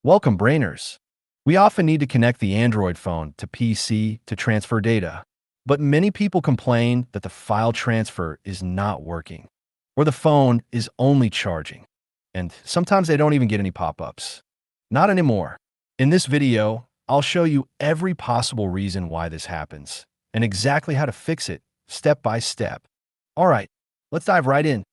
Welcome, brainers. We often need to connect the Android phone to PC to transfer data, but many people complain that the file transfer is not working, or the phone is only charging, and sometimes they don't even get any pop-ups. Not anymore. In this video, I'll show you every possible reason why this happens, and exactly how to fix it, step by step. All right, let's dive right in.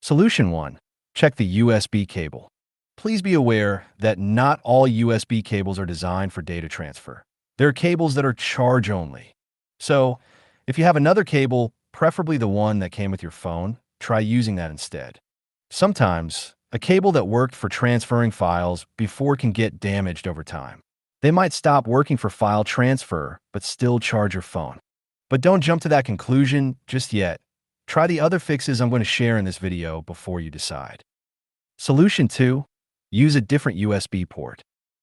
Solution 1. Check the USB cable. Please be aware that not all USB cables are designed for data transfer. There are cables that are charge only. So, if you have another cable, preferably the one that came with your phone, try using that instead. Sometimes, a cable that worked for transferring files before can get damaged over time. They might stop working for file transfer, but still charge your phone. But don't jump to that conclusion just yet. Try the other fixes I'm going to share in this video before you decide. Solution 2. Use a different USB port.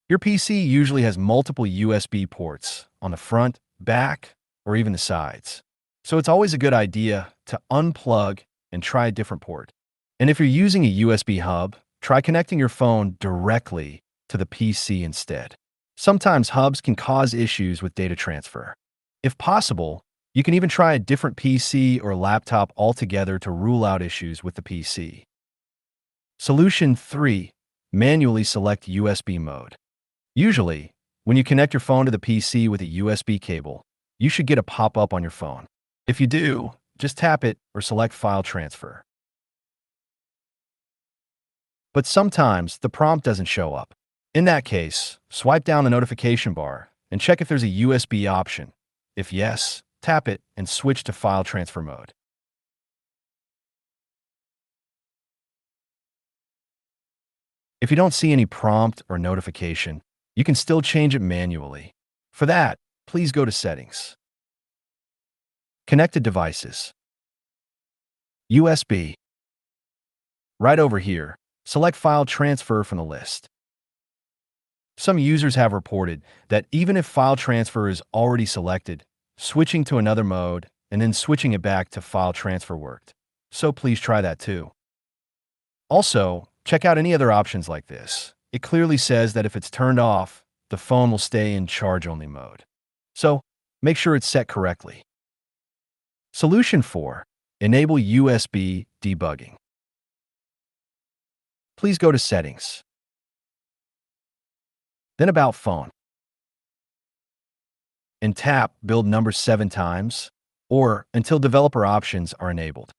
Your PC usually has multiple USB ports on the front, back, or even the sides. So it's always a good idea to unplug and try a different port. And if you're using a USB hub, try connecting your phone directly to the PC instead. Sometimes hubs can cause issues with data transfer. If possible, you can even try a different PC or laptop altogether to rule out issues with the PC. Solution 3. Manually select USB mode. Usually, when you connect your phone to the PC with a USB cable, you should get a pop-up on your phone. If you do, just tap it or select File Transfer. But sometimes the prompt doesn't show up. In that case, swipe down the notification bar and check if there's a USB option. If yes, tap it and switch to File Transfer mode. If you don't see any prompt or notification, you can still change it manually. For that, please go to Settings. Connected Devices. USB. Right over here, select File Transfer from the list. Some users have reported that even if file transfer is already selected, switching to another mode and then switching it back to file transfer worked. So please try that too. Also, check out any other options like this. It clearly says that if it's turned off, the phone will stay in charge-only mode. So, make sure it's set correctly. Solution 4. Enable USB Debugging. Please go to Settings. Then About Phone. And tap Build Number 7 times, or until developer options are enabled.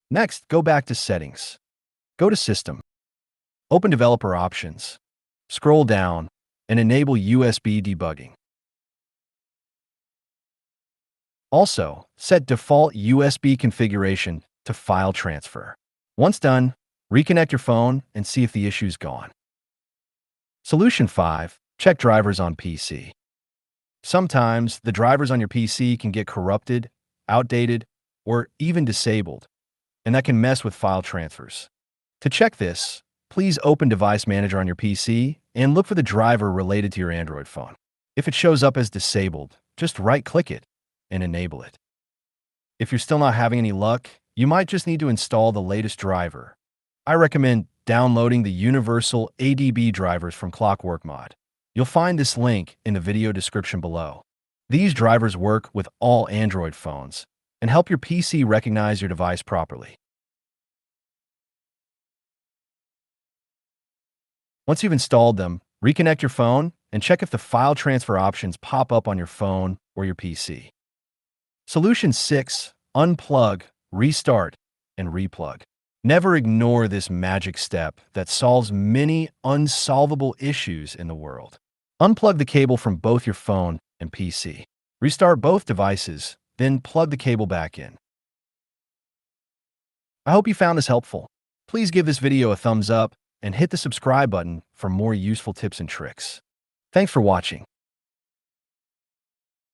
Next, go back to Settings. Go to System. Open Developer Options. Scroll down and enable USB Debugging. Also, set default USB configuration to File Transfer. Once done, reconnect your phone and see if the issue's gone. Solution 5. Check drivers on PC. Sometimes the drivers on your PC can get corrupted, outdated, or even disabled, and that can mess with file transfers. To check this, please open Device Manager on your PC and look for the driver related to your Android phone. If it shows up as disabled, just right-click it and enable it. If you're still not having any luck, you might just need to install the latest driver. I recommend downloading the Universal ADB drivers from Clockwork Mod. You'll find this link in the video description below. These drivers work with all Android phones and help your PC recognize your device properly. Once you've installed them, reconnect your phone and check if the file transfer options pop up on your phone or your PC. Solution 6. Unplug, restart, and replug. Never ignore this magic step that solves many unsolvable issues in the world. Unplug the cable from both your phone and PC. Restart both devices, then plug the cable back in. I hope you found this helpful. Please give this video a thumbs up and hit the subscribe button for more useful tips and tricks. Thanks for watching.